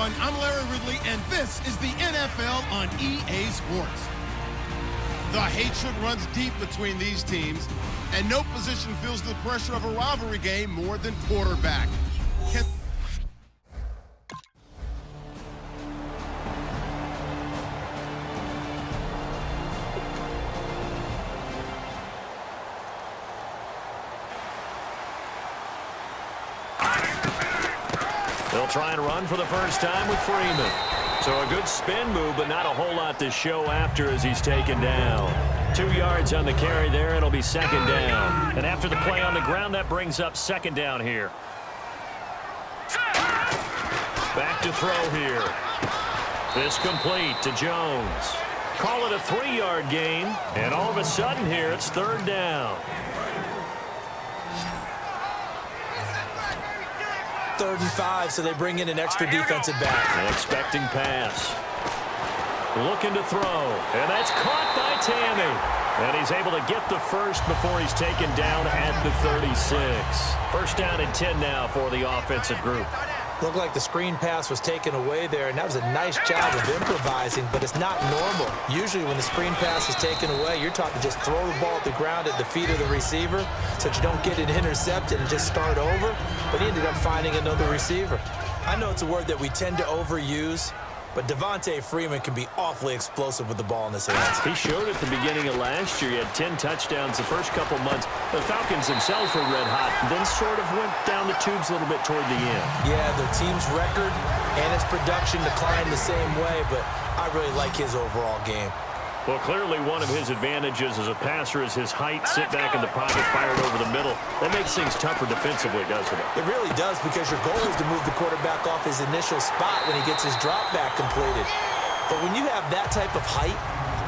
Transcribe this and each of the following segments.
everyone. I'm Larry Ridley, and this is the NFL on EA Sports. The hatred runs deep between these teams, and no position feels the pressure of a rivalry game more than quarterback. They'll try and run for the first time with Freeman. So a good spin move, but not a whole lot to show after as he's taken down. 2 yards on the carry there, and it'll be second down. And after the play on the ground, that brings up second down here. Back to throw here. This complete to Jones. Call it a 3-yard gain, and all of a sudden here, it's third down. 3rd and 5, so they bring in an extra defensive back. An expecting pass. Looking to throw, and that's caught by Tammy. And he's able to get the first before he's taken down at the 36. First down and 10 now for the offensive group. Looked like the screen pass was taken away there, and that was a nice job of improvising, but it's not normal. Usually when the screen pass is taken away, you're taught to just throw the ball at the ground at the feet of the receiver so that you don't get it intercepted and just start over, but he ended up finding another receiver. I know it's a word that we tend to overuse, but Devontae Freeman can be awfully explosive with the ball in his hands. He showed at the beginning of last year. He had 10 touchdowns the first couple months. The Falcons themselves were red hot, then sort of went down the tubes a little bit toward the end. Yeah, their team's record and its production declined the same way, but I really like his overall game. Well, clearly one of his advantages as a passer is his height, sit back in the pocket, fired over the middle. That makes things tougher defensively, doesn't it? It really does, because your goal is to move the quarterback off his initial spot when he gets his drop back completed. But when you have that type of height,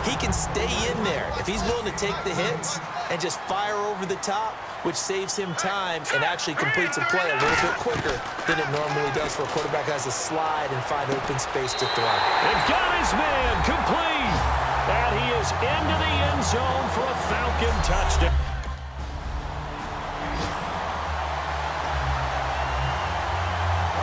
he can stay in there. If he's willing to take the hits and just fire over the top, which saves him time and actually completes a play a little bit quicker than it normally does for a quarterback who has to slide and find open space to throw. They've got his man complete. And he is into the end zone for a Falcon touchdown.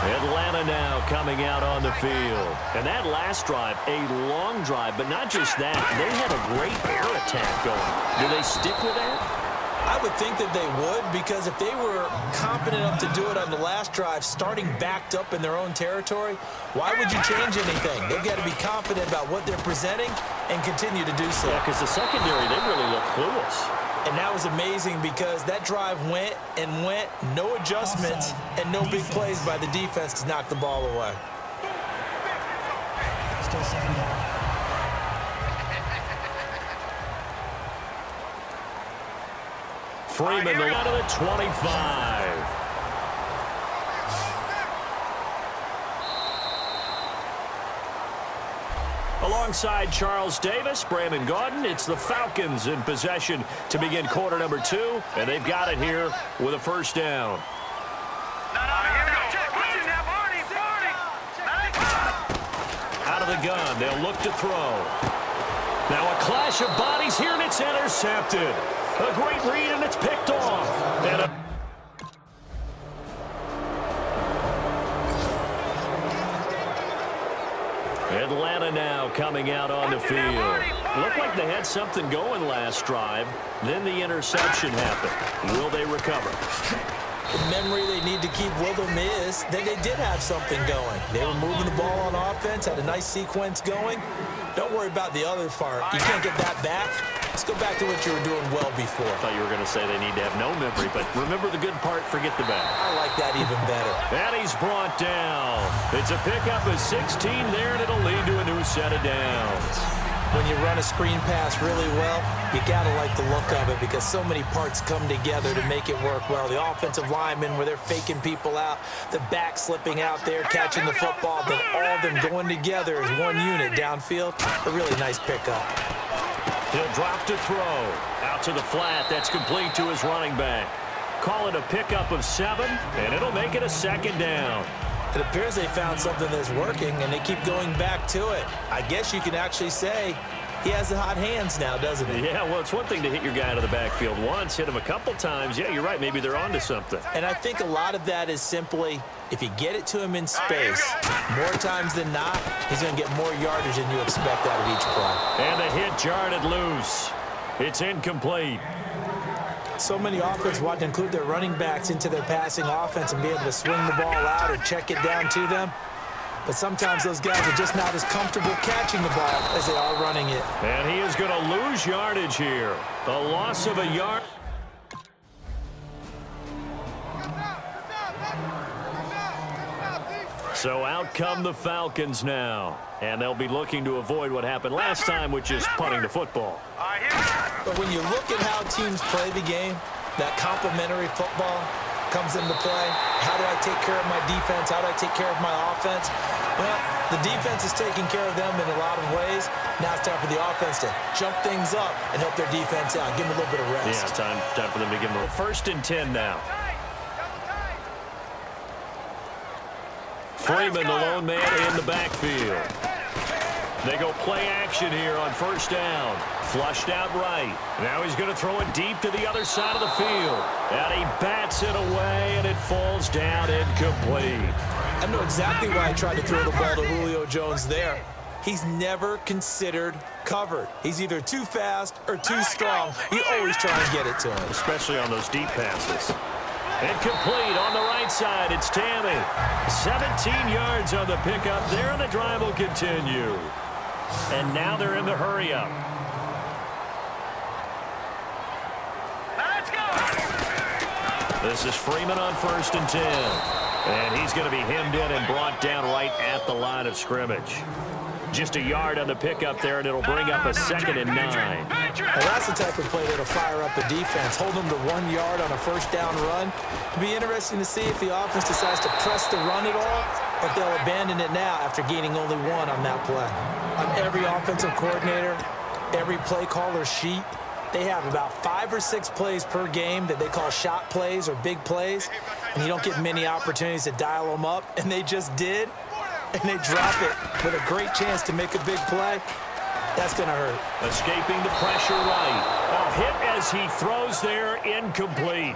Atlanta now coming out on the field. And that last drive, a long drive, but not just that. They had a great air attack going. Do they stick with that? I would think that they would, because if they were competent enough to do it on the last drive, starting backed up in their own territory, why would you change anything? They've got to be confident about what they're presenting and continue to do so. Yeah, because the secondary, they really look clueless. And that was amazing, because that drive went and went, no adjustments, and no big plays by the defense to knock the ball away. Still second down. Freeman out of the 25. Alongside Charles Davis, Brandon Gaudin, it's the Falcons in possession to begin quarter number 2, and they've got it here with a first down. Out of the gun, they'll look to throw. Now a clash of bodies here, and it's intercepted. A great read, and it's picked off. And Atlanta now coming out on the field. Looked like they had something going last drive. Then the interception happened. Will they recover? The memory they need to keep with them is that they did have something going. They were moving the ball on offense, had a nice sequence going. Don't worry about the other part. You can't get that back. Let's go back to what you were doing well before. I thought you were going to say they need to have no memory, but remember the good part, forget the bad. I like that even better. And he's brought down. It's a pickup of 16 there, and it'll lead to a new set of downs. When you run a screen pass really well, you got to like the look of it, because so many parts come together to make it work well. The offensive linemen, where they're faking people out, the back slipping out there, catching the football, then all of them going together as one unit downfield. A really nice pickup. He'll drop to throw. Out to the flat. That's complete to his running back. Call it a pickup of 7, and it'll make it a second down. It appears they found something that's working, and they keep going back to it. I guess you can actually say he has the hot hands now, doesn't he? Yeah, well, it's one thing to hit your guy out of the backfield once, hit him a couple times. Yeah, you're right. Maybe they're onto something. And I think a lot of that is simply, if you get it to him in space, more times than not, he's going to get more yardage than you expect out of each play. And the hit jarred it loose. It's incomplete. So many offenses want to include their running backs into their passing offense and be able to swing the ball out or check it down to them. But sometimes those guys are just not as comfortable catching the ball as they are running it. And he is going to lose yardage here. The loss of a yard. So out come the Falcons now. And they'll be looking to avoid what happened last time, which is punting the football. But when you look at how teams play the game, that complementary football comes into play. How do I take care of my defense? How do I take care of my offense? Well, the defense is taking care of them in a lot of ways. Now it's time for the offense to jump things up and help their defense out. Give them a little bit of rest. Yeah, time for them to give them a 1st and 10 now. Freeman, the lone man in the backfield. They go play action here on 1st down. Flushed out right. Now he's going to throw it deep to the other side of the field. And he bats it away, and it falls down incomplete. I know exactly why I tried to throw the ball to Julio Jones there. He's never considered covered. He's either too fast or too strong. You always try and get it to him. Especially on those deep passes. Incomplete on the right side. It's Tammy. 17 yards on the pickup there, and the drive will continue. And now they're in the hurry-up. Let's go! This is Freeman on 1st and 10. And he's going to be hemmed in and brought down right at the line of scrimmage. Just a yard on the pickup there, and it'll bring up a 2nd and 9. Well, that's the type of play that'll fire up the defense. Hold them to 1 yard on a 1st down run. It'll be interesting to see if the offense decides to press the run at all, or if they'll abandon it now after gaining only 1 on that play. On every offensive coordinator, every play caller sheet, they have about 5 or 6 plays per game that they call shot plays or big plays, and you don't get many opportunities to dial them up, and they just did. And they drop it with a great chance to make a big play. That's going to hurt. Escaping the pressure right. A hit as he throws there, incomplete.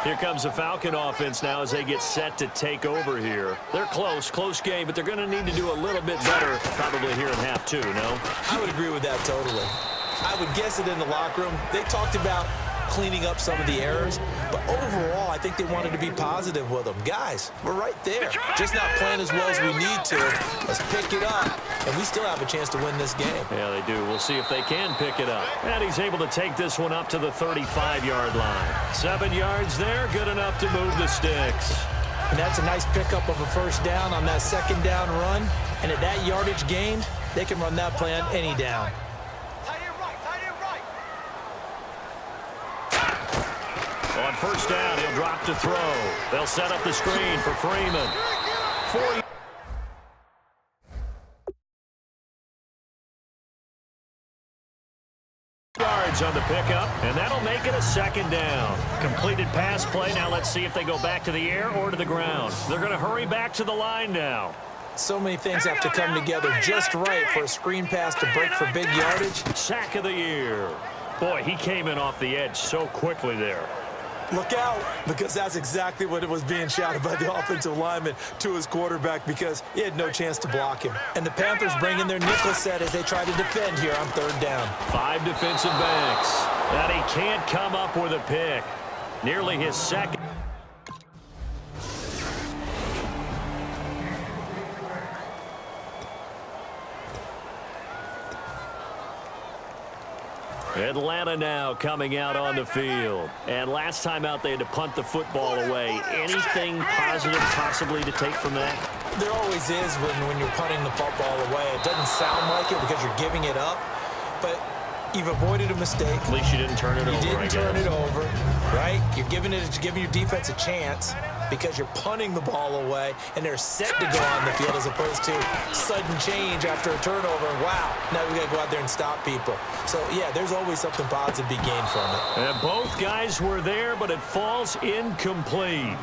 Here comes the Falcon offense now as they get set to take over here. They're close game, but they're going to need to do a little bit better probably here in half 2, no? I would agree with that totally. I would guess it in the locker room. They talked about cleaning up some of the errors, but overall, I think they wanted to be positive with them. Guys, we're right there. Just not playing as well as we need to. Let's pick it up, and we still have a chance to win this game. Yeah, they do. We'll see if they can pick it up. And he's able to take this one up to the 35-yard line. 7 yards there, good enough to move the sticks. And that's a nice pickup of a 1st down on that 2nd down run. And at that yardage gained, they can run that play on any down. On 1st down, he'll drop to throw. They'll set up the screen for Freeman. 4 yards on the pickup, and that'll make it a 2nd down. Completed pass play. Now let's see if they go back to the air or to the ground. They're going to hurry back to the line now. So many things have to come together just right for a screen pass to break for big yardage. Sack of the year. Boy, he came in off the edge so quickly there. Look out, because that's exactly what it was being shouted by the offensive lineman to his quarterback, because he had no chance to block him. And the Panthers bring in their nickel set as they try to defend here on 3rd down. 5 defensive backs. And he can't come up with a pick. Nearly his 2nd. Atlanta now coming out on the field. And last time out, they had to punt the football away. Anything positive possibly to take from that? There always is when you're punting the football away. It doesn't sound like it because you're giving it up, but you've avoided a mistake. At least you didn't turn it over. You didn't turn it over, right? You're giving your defense a chance because you're punting the ball away, and they're set to go on the field as opposed to sudden change after a turnover. Wow, now we got to go out there and stop people. So, yeah, there's always something positive to be gained from it. And both guys were there, but it falls incomplete.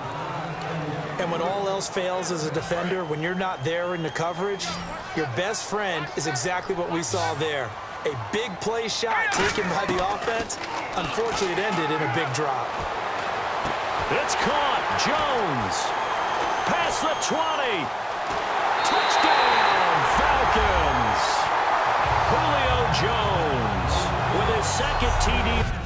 And when all else fails as a defender, when you're not there in the coverage, your best friend is exactly what we saw there. A big play shot taken by the offense. Unfortunately, it ended in a big drop. It's caught. Jones. Past the 20. Touchdown, Falcons. Julio Jones with his second TD.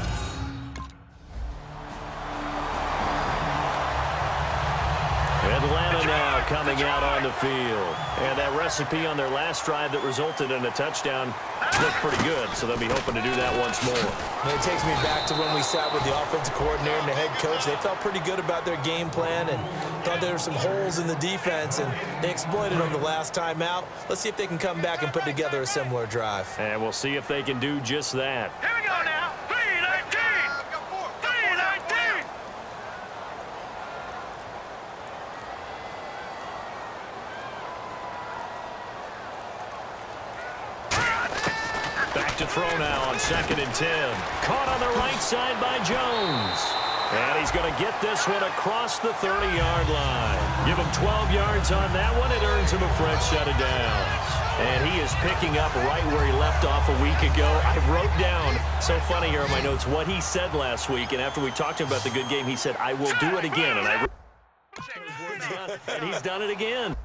Atlanta now coming out on the field. And that recipe on their last drive that resulted in a touchdown looked pretty good, so they'll be hoping to do that once more. And it takes me back to when we sat with the offensive coordinator and the head coach. They felt pretty good about their game plan and thought there were some holes in the defense, and they exploited them the last time out. Let's see if they can come back and put together a similar drive. And we'll see if they can do just that. Here we go now. 3-19. 3-19. Back to throw now on 2nd and 10. Caught on the right side by Jones. And he's going to get this one across the 30-yard line. Give him 12 yards on that one. It earns him a fresh set of downs. And he is picking up right where he left off a week ago. I wrote down, so funny here in my notes, what he said last week. And after we talked to him about the good game, he said, I will do it again. And he's done it again.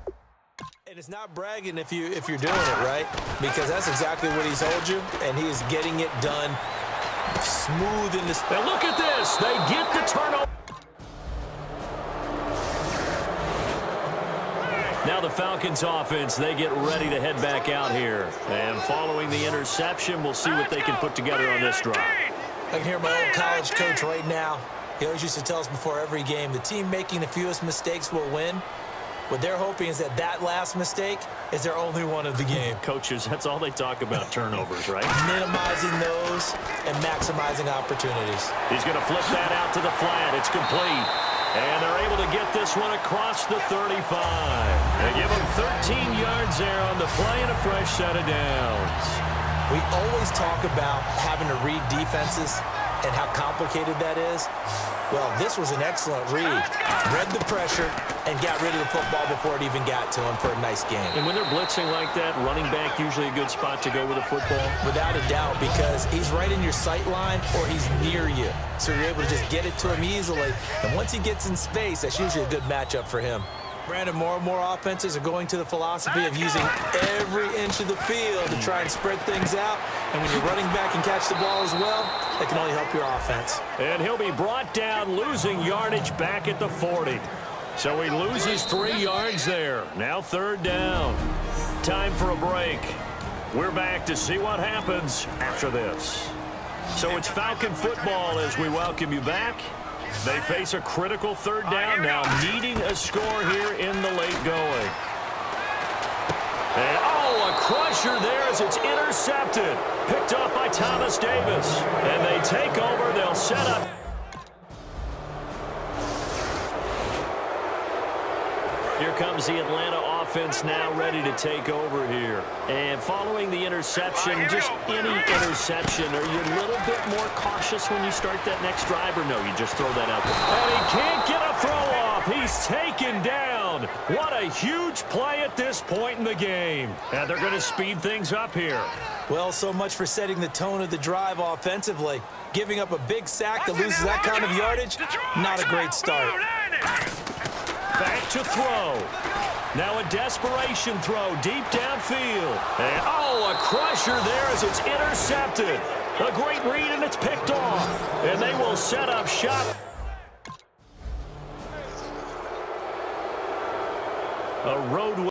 And it's not bragging if you're doing it, right? Because that's exactly what he's told you, and he is getting it done smooth in this. Now look at this. They get the turnover. Now the Falcons offense, they get ready to head back out here. And following the interception, we'll see what they can put together on this drive. I can hear my old college coach right now. He always used to tell us before every game, the team making the fewest mistakes will win. What they're hoping is that last mistake is their only one of the game. Coaches, that's all they talk about, turnovers, right? Minimizing those and maximizing opportunities. He's going to flip that out to the flat. It's complete. And they're able to get this one across the 35. They give him 13 yards there on the play and a fresh set of downs. We always talk about having to read defenses and how complicated that is. Well, this was an excellent read. Read the pressure and got rid of the football before it even got to him for a nice game. And when they're blitzing like that, running back usually a good spot to go with a football? Without a doubt, because he's right in your sight line or he's near you. So you're able to just get it to him easily. And once he gets in space, that's usually a good matchup for him. Brandon, more and more offenses are going to the philosophy of using every inch of the field to try and spread things out. And when you're running back and catch the ball as well, that can only help your offense. And he'll be brought down, losing yardage back at the 40. So he loses 3 yards there. Now 3rd down. Time for a break. We're back to see what happens after this. So it's Falcon football as we welcome you back. They face a critical 3rd down now, needing a score here in the late going. And, a crusher there as it's intercepted. Picked up by Thomas Davis. And they take over. They'll set up. Here comes the Atlanta offense now ready to take over here. And following the interception, just any interception, are you a little bit more cautious when you start that next drive, or no, you just throw that out there? And he can't get a throw off. He's taken down. What a huge play at this point in the game. And they're going to speed things up here. Well, so much for setting the tone of the drive offensively. Giving up a big sack that loses that kind of yardage, not a great start. Back to throw. Now a desperation throw deep downfield. And, a crusher there as it's intercepted. A great read, and it's picked off. And they will set up shop. A road